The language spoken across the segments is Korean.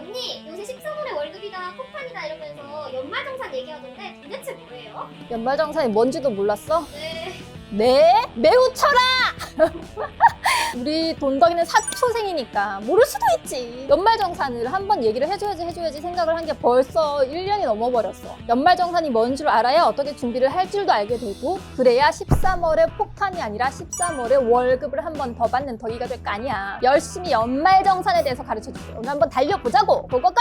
언니 요새 13월에 월급이다 폭탄이다 이러면서 연말정산 얘기하던데 도대체 뭐예요? 연말정산이 뭔지도 몰랐어? 네. 네? 매우 쳐라! 우리 돈덕이는 사초생이니까 모를 수도 있지. 연말정산을 한번 얘기를 해줘야지 생각을 한 게 벌써 1년이 넘어버렸어. 연말정산이 뭔 줄 알아야 어떻게 준비를 할 줄도 알게 되고, 그래야 13월에 폭탄이 아니라 13월에 월급을 한 번 더 받는 덕이가 될 거 아니야. 열심히 연말정산에 대해서 가르쳐줄게. 오늘 한번 달려보자고. 고고고!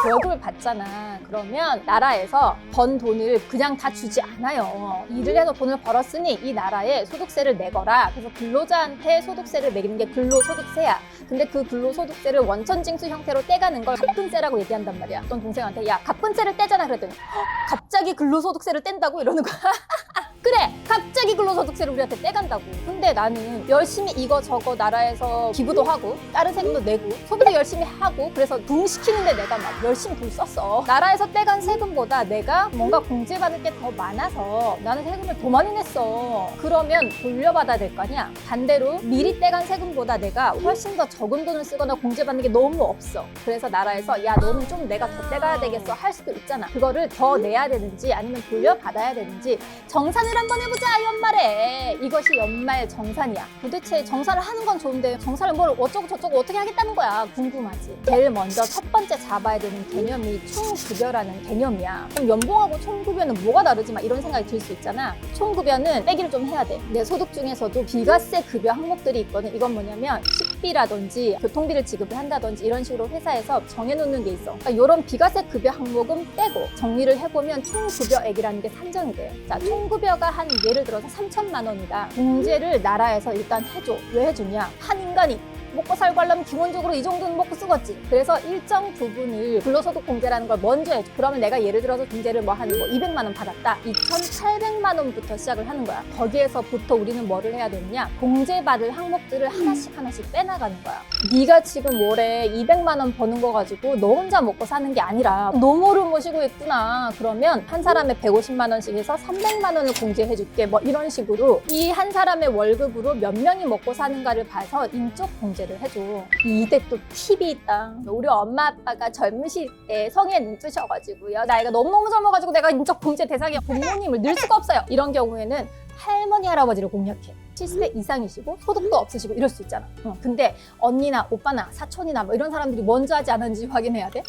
월급을 받잖아. 그러면 나라에서 번 돈을 그냥 다 주지 않아요. 일을 해서 돈을 벌었으니 이 나라에 소득세를 내거라. 그래서 근로자한테 소득세를 매기는 게 근로소득세야. 근데 그 근로소득세를 원천징수 형태로 떼가는 걸 갑근세라고 얘기한단 말이야. 어떤 동생한테 야 갑근세를 떼잖아 그랬더니 갑자기 근로소득세를 뗀다고? 이러는 거야. 그래! 갑자기 근로소득세를 우리한테 떼간다고. 근데 나는 열심히 이거저거 나라에서 기부도 하고 다른 세금도 내고 소비도 열심히 하고 그래서 돈 시키는데 내가 막 열심히 돈 썼어. 나라에서 떼간 세금보다 내가 뭔가 공제받을 게 더 많아서 나는 세금을 더 많이 냈어. 그러면 돌려받아야 될 거 아니야. 반대로 미리 떼간 세금보다 내가 훨씬 더 적은 돈을 쓰거나 공제받는 게 너무 없어. 그래서 나라에서 야 너는 좀 내가 더 떼가야 되겠어 할 수도 있잖아. 그거를 더 내야 되는지 아니면 돌려받아야 되는지 정산을 한번 해보자 연말에. 이것이 연말 정산이야. 도대체 정산을 하는 건 좋은데 정산을 뭘 어쩌고 저쩌고 어떻게 하겠다는 거야. 궁금하지. 제일 먼저 첫 번째 잡아야 되는 개념이 총급여라는 개념이야. 그럼 연봉하고 총급여는 뭐가 다르지? 막 이런 생각이 들 수 있잖아. 총급여는 빼기를 좀 해야 돼. 내 소득 중에서도 비과세 급여 항목들이 있거든. 이건 뭐냐면 식비라든지 교통비를 지급을 한다든지 이런 식으로 회사에서 정해놓는 게 있어. 그러니까 이런 비과세 급여 항목은 빼고 정리를 해보면 총급여액이라는 게 산정이 돼. 자, 총급여가 한 예를 들어서 3천만 원이다. 공제를 나라에서 일단 해줘. 왜 해주냐? 한 인간이 먹고 살고 하려면 기본적으로 이 정도는 먹고 쓰겠지. 그래서 일정 부분을 근로소득 공제라는 걸 먼저 해줘. 그러면 내가 예를 들어서 공제를 뭐 한 200만 원 받았다. 2,800만 원부터 시작을 하는 거야. 거기에서부터 우리는 뭐를 해야 되느냐? 공제받을 항목들을 하나씩 빼나가는 거야. 네가 지금 월에 200만 원 버는 거 가지고 너 혼자 먹고 사는 게 아니라 노모를 모시고 있구나. 그러면 한 사람에 150만 원씩 해서 300만 원을 공제해줄게. 뭐 이런 식으로 이 한 사람의 월급으로 몇 명이 먹고 사는가를 봐서 인적 공제를 해줘. 이때 또 팁이 있다. 우리 엄마 아빠가 젊으실 때 성에 눈뜨셔가지고요. 나이가 너무너무 젊어가지고 내가 인적 공제 대상이야. 부모님을 늘 수가 없어요. 이런 경우에는 할머니 할아버지를 공략해. 70세 이상이시고 소득도 없으시고 이럴 수 있잖아. 근데 언니나 오빠나 사촌이나 뭐 이런 사람들이 먼저 하지 않았는지 확인해야 돼.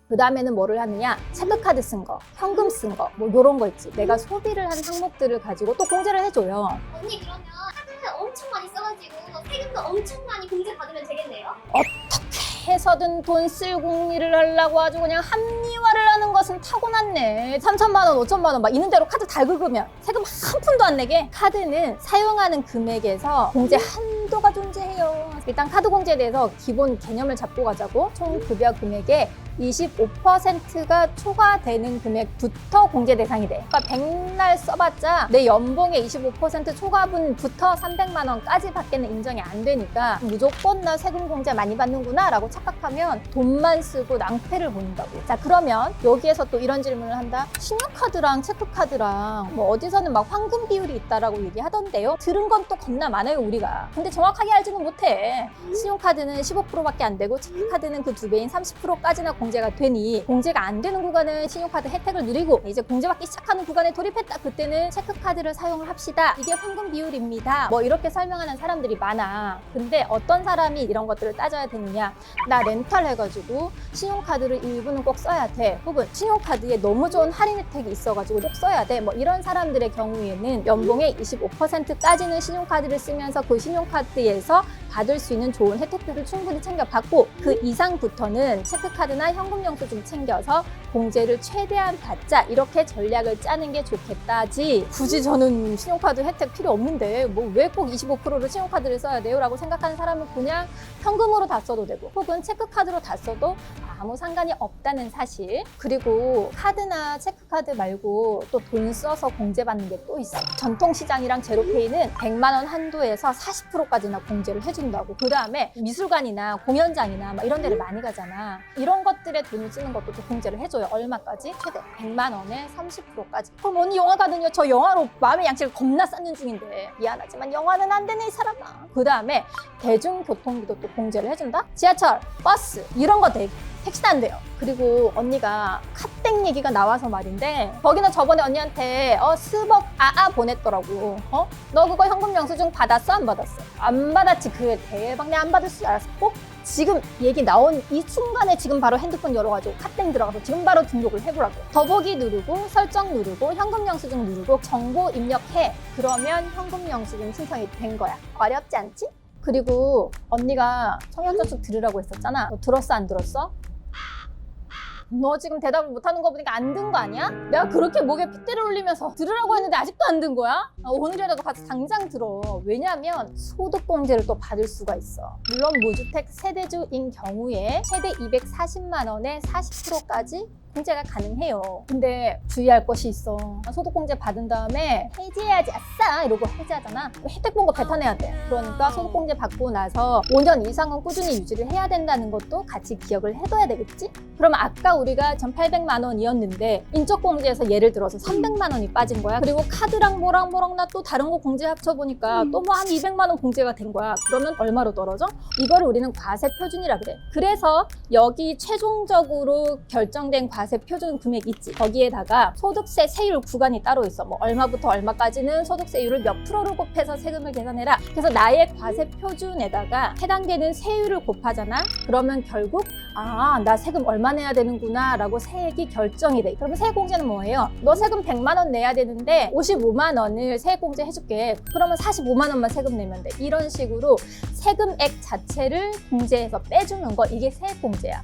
그 다음에는 뭐를 하느냐? 체크카드 쓴 거, 현금 쓴 거, 뭐 요런 거 있지. 내가 소비를 한 항목들을 가지고 또 공제를 해줘요. 언니 그러면 카드를 엄청 많이 써가지고 세금도 엄청 많이 공제받으면 되겠네요? 어떻게 해서든 돈 쓸 궁리를 하려고 아주 그냥 합리화를 하는 것은 타고났네. 3천만 원, 5천만 원 막 있는 대로 카드 다 긁으면 세금 한 푼도 안 내게. 카드는 사용하는 금액에서 공제 한도가 존재해요. 일단 카드 공제에 대해서 기본 개념을 잡고 가자고. 총 급여 금액의 25%가 초과되는 금액부터 공제 대상이 돼. 그러니까 100날 써봤자 내 연봉의 25% 초과분부터 300만 원까지 밖에는 인정이 안 되니까 무조건 나 세금 공제 많이 받는구나 라고 착각하면 돈만 쓰고 낭패를 본다고. 자, 그러면 여기에서 또 이런 질문을 한다. 신용카드랑 체크카드랑 뭐 어디서는 막 황금 비율이 있다라고 얘기하던데요. 들은 건 또 겁나 많아요 우리가. 근데 정확하게 알지는 못해. 신용카드는 15%밖에 안 되고 체크카드는 그 2배인 30%까지나 공제가 되니 공제가 안 되는 구간은 신용카드 혜택을 누리고 이제 공제받기 시작하는 구간에 돌입했다. 그때는 체크카드를 사용을 합시다. 이게 황금 비율입니다. 뭐 이렇게 설명하는 사람들이 많아. 근데 어떤 사람이 이런 것들을 따져야 되느냐? 나 렌탈 해가지고 신용카드를 일부는 꼭 써야 돼. 혹은 신용카드에 너무 좋은 할인 혜택이 있어가지고 꼭 써야 돼. 뭐 이런 사람들의 경우에는 연봉의 25%까지는 신용카드를 쓰면서 그 신용카드에서 받을 수 있는 좋은 혜택들을 충분히 챙겨받고 그 이상부터는 체크카드나 현금 영수증 챙겨서 공제를 최대한 받자. 이렇게 전략을 짜는 게 좋겠다지. 굳이 저는 신용카드 혜택 필요 없는데 뭐 왜 꼭 25%를 신용카드를 써야 돼요? 라고 생각하는 사람은 그냥 현금으로 다 써도 되고 혹은 체크카드로 다 써도 아무 상관이 없다는 사실. 그리고 카드나 체크카드 말고 또 돈 써서 공제받는 게 또 있어. 전통시장이랑 제로페이는 100만 원 한도에서 40%까지나 공제를 해준다고. 그 다음에 미술관이나 공연장이나 막 이런 데를 많이 가잖아. 이런 것들에 돈을 쓰는 것도 또 공제를 해줘요. 얼마까지? 최대 100만 원에 30%까지. 그럼 언니 영화거든요. 저 영화로 마음의 양식을 겁나 쌓는 중인데 미안하지만 영화는 안 되네 이 사람아. 그 다음에 대중교통비도 또 공제를 해준다? 지하철, 버스 이런 거 택시도 안 돼요. 그리고 언니가 카땡 얘기가 나와서 말인데 거기는 저번에 언니한테 스벅 보냈더라고. 너 그거 현금 영수증 받았어? 안 받았어? 안 받았지. 그게 대박. 내가 안 받을 줄 알았고 지금 얘기 나온 이 순간에 지금 바로 핸드폰 열어가지고 카땡 들어가서 지금 바로 등록을 해보라고. 더보기 누르고 설정 누르고 현금 영수증 누르고 정보 입력해. 그러면 현금 영수증 신청이 된 거야. 어렵지 않지? 그리고 언니가 청약저축 들으라고 했었잖아. 너 들었어 안 들었어? 너 지금 대답을 못하는 거 보니까 안 든 거 아니야? 내가 그렇게 목에 핏대를 올리면서 들으라고 했는데 아직도 안 든 거야? 오늘이라도 같이 당장 들어. 왜냐면 소득공제를 또 받을 수가 있어. 물론 무주택 세대주인 경우에 최대 240만 원에 40%까지 공제가 가능해요. 근데 주의할 것이 있어. 소득공제 받은 다음에 해지해야지 아싸 이러고 해지하잖아. 혜택 본 거 뱉어내야 돼. 그러니까 소득공제 받고 나서 5년 이상은 꾸준히 유지를 해야 된다는 것도 같이 기억을 해둬야 되겠지? 그러면 아까 우리가 1,800만 원이었는데 인적공제에서 예를 들어서 300만 원이 빠진 거야. 그리고 카드랑 뭐랑 나 또 다른 거 공제 합쳐보니까 또 뭐 한 200만 원 공제가 된 거야. 그러면 얼마로 떨어져? 이거를 우리는 과세 표준이라 그래. 그래서 여기 최종적으로 결정된 과세 표준 금액 있지. 거기에다가 소득세 세율 구간이 따로 있어. 뭐 얼마부터 얼마까지는 소득세율을 몇 프로로 곱해서 세금을 계산해라. 그래서 나의 과세 표준에다가 해당되는 세율을 곱하잖아. 그러면 결국 나 세금 얼마 내야 되는구나 라고 세액이 결정이 돼. 그러면 세액공제는 뭐예요? 너 세금 100만 원 내야 되는데 55만 원을 세액공제 해줄게. 그러면 45만 원만 세금 내면 돼. 이런 식으로 세금액 자체를 공제해서 빼주는 거, 이게 세액공제야.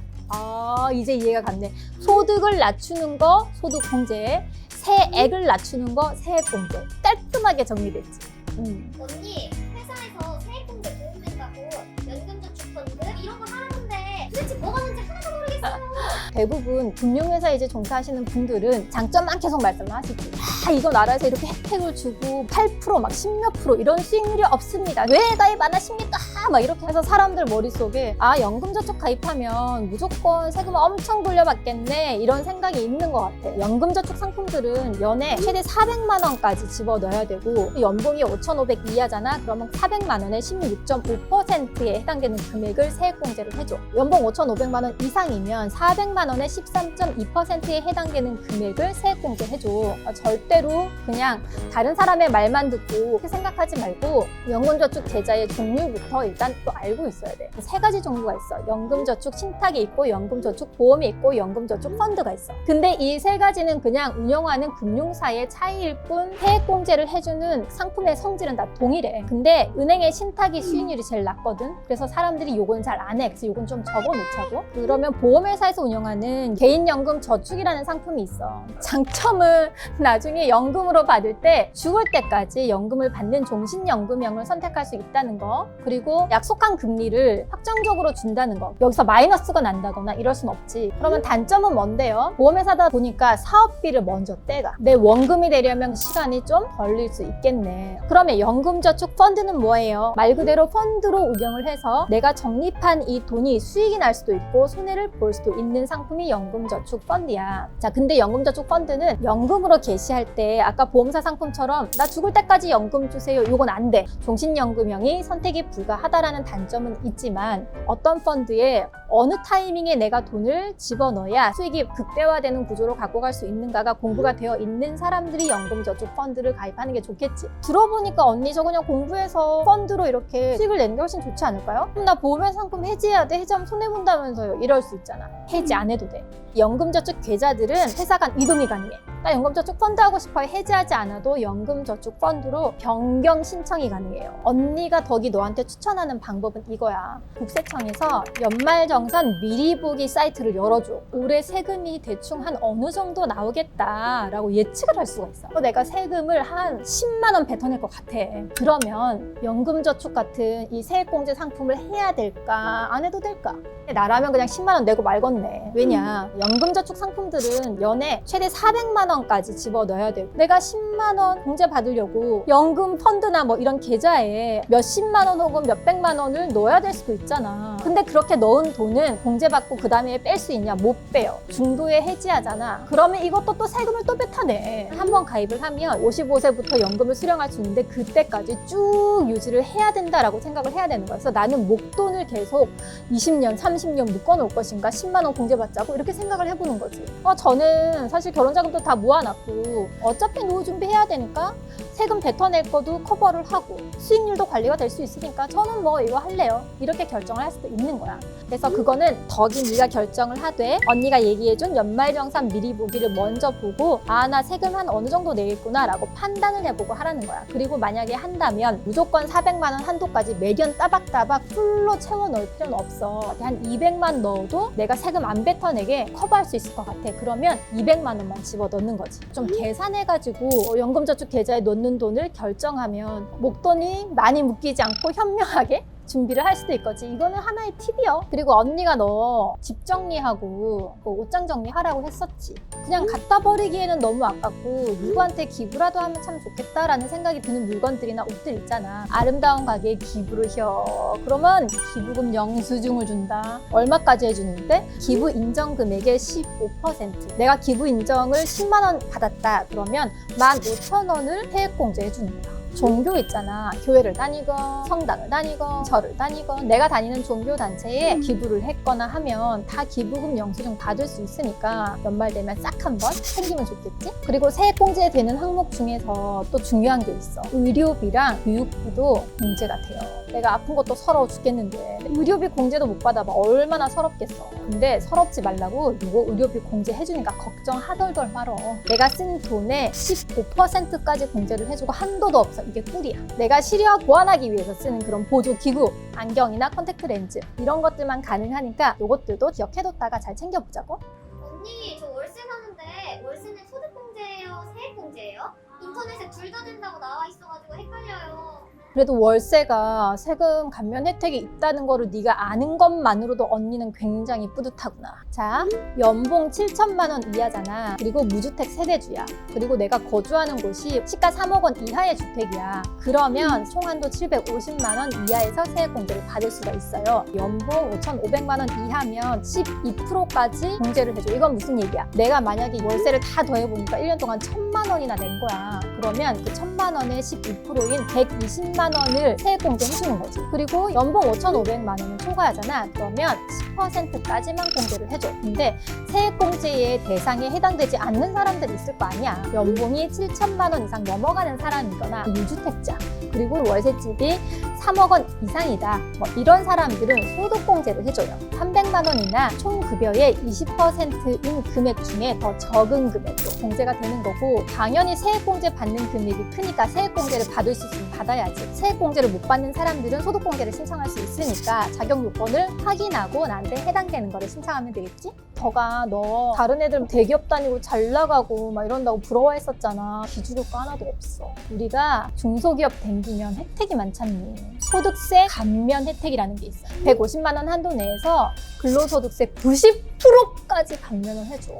이제 이해가 갔네. 소득을 낮추는 거 소득공제, 세액을 낮추는 거 세액공제. 깔끔하게 정리됐지. 언니 회사에서 세액공제 도움된다고 연금저축펀드 이런 거 하라는데 도대체 뭐가 뭔지 하나도 모르겠어요. 대부분 금융회사에 이제 종사하시는 분들은 장점만 계속 말씀하시지. 이거 나라에서 이렇게 혜택을 주고 8% 막 10몇 프로 이런 수익률이 없습니다. 왜 가입 안 하십니까? 막 이렇게 해서 사람들 머릿속에 연금저축 가입하면 무조건 세금 엄청 돌려받겠네 이런 생각이 있는 것 같아. 연금저축 상품들은 연에 최대 400만 원까지 집어넣어야 되고 연봉이 5,500 이하잖아. 그러면 400만 원에 16.5%에 해당되는 금액을 세액공제를 해줘. 연봉 5,500만 원 이상이면 400만 원에 13.2%에 해당되는 금액을 세액공제 해줘. 절대로 그냥 다른 사람의 말만 듣고 그렇게 생각하지 말고 연금저축 계좌의 종류부터 일단 또 알고 있어야 돼. 세 가지 종류가 있어. 연금저축 신탁이 있고 연금저축 보험이 있고 연금저축 펀드가 있어. 근데 이 세 가지는 그냥 운영하는 금융사의 차이일 뿐 세액공제를 해주는 상품의 성질은 다 동일해. 근데 은행의 신탁이 수익률이 제일 낮거든. 그래서 사람들이 요건 잘 안 해. 그래서 요건 좀 적어놓자고. 그러면 보험회사에서 운영하는 개인연금저축이라는 상품이 있어. 장점은 나중에 연금으로 받을 때 죽을 때까지 연금을 받는 종신연금형을 선택할 수 있다는 거. 그리고 약속한 금리를 확정적으로 준다는 거. 여기서 마이너스가 난다거나 이럴 순 없지. 그러면 단점은 뭔데요? 보험회사다 보니까 사업비를 먼저 떼가. 내 원금이 되려면 시간이 좀 걸릴 수 있겠네. 그러면 연금저축 펀드는 뭐예요? 말 그대로 펀드로 운영을 해서 내가 적립한 이 돈이 수익이 날 수도 있고 손해를 볼 수도 있는 상품이 연금저축 펀드야. 자, 근데 연금저축 펀드는 연금으로 개시할 때 아까 보험사 상품처럼 나 죽을 때까지 연금 주세요. 이건 안 돼. 종신연금형이 선택이 불가하다라는 단점은 있지만 어떤 펀드에 어느 타이밍에 내가 돈을 집어넣어야 수익이 극대화되는 구조로 갖고 갈 수 있는가가 공부가 되어 있는 사람들이 연금저축 펀드를 가입하는 게 좋겠지. 들어보니까 언니 저 그냥 공부해서 펀드로 이렇게 수익을 내는 게 훨씬 좋지 않을까요? 그럼 나 보험회사 상품 해지해야 돼. 해지하면 손해본다면서요. 이럴 수 있잖아. 해지 안 해도 돼. 연금저축 계좌들은 회사 간 이동이 가능해. 나 연금저축 펀드 하고 싶어요. 해지하지 않아도 연금저축 펀드로 변경 신청이 가능해요. 언니가 덕이 너한테 추천하는 방법은 이거야. 국세청에서 연말정산 미리 보기 사이트를 열어줘. 올해 세금이 대충 한 어느 정도 나오겠다라고 예측을 할 수가 있어. 내가 세금을 한 10만 원 뱉어낼 것 같아. 그러면 연금저축 같은 이 세액공제 상품을 해야 될까? 안 해도 될까? 나라면 그냥 10만 원 내고 말겠네. 왜냐? 연금저축 상품들은 연에 최대 400만 원까지 집어넣어야 되고 내가 10만 1000만 원 공제 받으려고 연금 펀드나 뭐 이런 계좌에 몇십만 원 혹은 몇백만 원을 넣어야 될 수도 있잖아. 근데 그렇게 넣은 돈은 공제받고 그 다음에 뺄 수 있냐? 못 빼요. 중도에 해지하잖아. 그러면 이것도 또 세금을 또 뱉어내. 한번 가입을 하면 55세부터 연금을 수령할 수 있는데 그때까지 쭉 유지를 해야 된다라고 생각을 해야 되는 거야. 그래서 나는 목돈을 계속 20년, 30년 묶어놓을 것인가? 10만 원 공제받자고 이렇게 생각을 해보는 거지. 저는 사실 결혼자금도 다 모아놨고 어차피 노후 준비해야 되니까 세금 뱉어낼 것도 커버를 하고 수익률도 관리가 될 수 있으니까 저는 뭐 이거 할래요. 이렇게 결정을 할 수도 있는 거야. 그래서 그거는 덕이 네가 결정을 하되 언니가 얘기해준 연말정산 미리 보기를 먼저 보고 나 세금 한 어느 정도 내겠구나 라고 판단을 해보고 하라는 거야. 그리고 만약에 한다면 무조건 400만 원 한도까지 매년 따박따박 풀로 채워 넣을 필요는 없어. 한 200만 넣어도 내가 세금 안 뱉어내게 커버할 수 있을 것 같아. 그러면 200만 원만 집어 넣는 거지. 좀 계산해가지고 연금저축 계좌에 넣는 돈을 결정하면 목돈이 많이 묶이지 않고 현명하게 준비를 할 수도 있겠지. 이거는 하나의 팁이요. 그리고 언니가 너 집 정리하고 옷장 정리하라고 했었지. 그냥 갖다 버리기에는 너무 아깝고 누구한테 기부라도 하면 참 좋겠다라는 생각이 드는 물건들이나 옷들 있잖아. 아름다운 가게에 기부를 혀. 그러면 기부금 영수증을 준다. 얼마까지 해주는데? 기부 인정 금액의 15%. 내가 기부 인정을 10만 원 받았다. 그러면 15,000원을 세액공제 해주는 거야. 종교 있잖아. 교회를 다니건 성당을 다니건 절을 다니건 내가 다니는 종교 단체에 기부를 했거나 하면 다 기부금 영수증 받을 수 있으니까 연말 되면 싹 한번 챙기면 좋겠지? 그리고 세액공제 되는 항목 중에서 또 중요한 게 있어. 의료비랑 교육비도 공제가 돼요. 내가 아픈 것도 서러워 죽겠는데 의료비 공제도 못 받아봐. 얼마나 서럽겠어. 근데 서럽지 말라고 누구 의료비 공제해주니까 걱정하덜덜 말어. 내가 쓴 돈의 15%까지 공제를 해주고 한도도 없어. 이게 꿀이야. 내가 시력 보완하기 위해서 쓰는 그런 보조 기구, 안경이나 컨택트 렌즈 이런 것들만 가능하니까 이것들도 기억해뒀다가 잘 챙겨보자고. 언니 저 월세 사는데 월세는 소득공제예요? 세액공제예요? 인터넷에 둘 다 된다고 나와 있어가지고 헷갈려요. 그래도 월세가 세금 감면 혜택이 있다는 거를 네가 아는 것만으로도 언니는 굉장히 뿌듯하구나. 자, 연봉 7천만 원 이하잖아. 그리고 무주택 세대주야. 그리고 내가 거주하는 곳이 시가 3억 원 이하의 주택이야. 그러면 총한도 750만 원 이하에서 세액공제를 받을 수가 있어요. 연봉 5,500만 원 이하면 12%까지 공제를 해줘. 이건 무슨 얘기야? 내가 만약에 월세를 다 더해보니까 1년 동안 1,000만 원이나 낸 거야. 그러면 그 1,000만 원의 12%인 120만 원을 세액공제 해주는 거지. 그리고 연봉 5,500만 원을 초과하잖아. 그러면 10%까지만 공제를 해줘. 근데 세액공제의 대상에 해당되지 않는 사람들이 있을 거 아니야. 연봉이 7천만 원 이상 넘어가는 사람이거나 유주택자, 그리고 월세집이 3억 원 이상이다. 뭐 이런 사람들은 소득공제를 해줘요. 300만 원이나 총 급여의 20%인 금액 중에 더 적은 금액으로 공제가 되는 거고, 당연히 세액공제 받는 금액이 크니까 세액공제를 받을 수 있으면 받아야지. 세액공제를 못 받는 사람들은 소득공제를 신청할 수 있으니까 자격 요건을 확인하고 나한테 해당되는 거를 신청하면 되겠지? 더가 너 다른 애들 대기업 다니고 잘 나가고 막 이런다고 부러워했었잖아. 기죽을 거 하나도 없어. 우리가 중소기업 댕기면 혜택이 많잖니. 소득세 감면 혜택이라는 게 있어. 150만 원 한도 내에서 근로소득세 90%까지 감면을 해줘.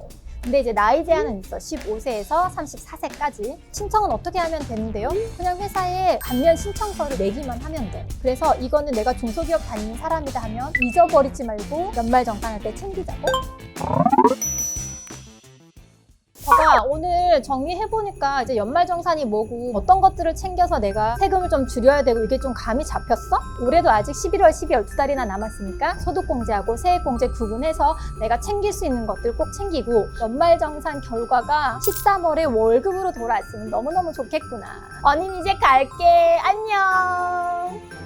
근데 이제 나이 제한은 있어. 15세에서 34세까지. 신청은 어떻게 하면 되는데요? 그냥 회사에 감면 신청서를 내기만 하면 돼. 그래서 이거는 내가 중소기업 다니는 사람이다 하면 잊어버리지 말고 연말정산할 때 챙기자고. 봐봐, 오늘 정리해보니까 이제 연말정산이 뭐고 어떤 것들을 챙겨서 내가 세금을 좀 줄여야 되고 이게 좀 감이 잡혔어? 올해도 아직 11월, 12월 2달이나 남았으니까 소득공제하고 세액공제 구분해서 내가 챙길 수 있는 것들 꼭 챙기고 연말정산 결과가 13월에 월급으로 돌아왔으면 너무너무 좋겠구나. 언니는 이제 갈게. 안녕.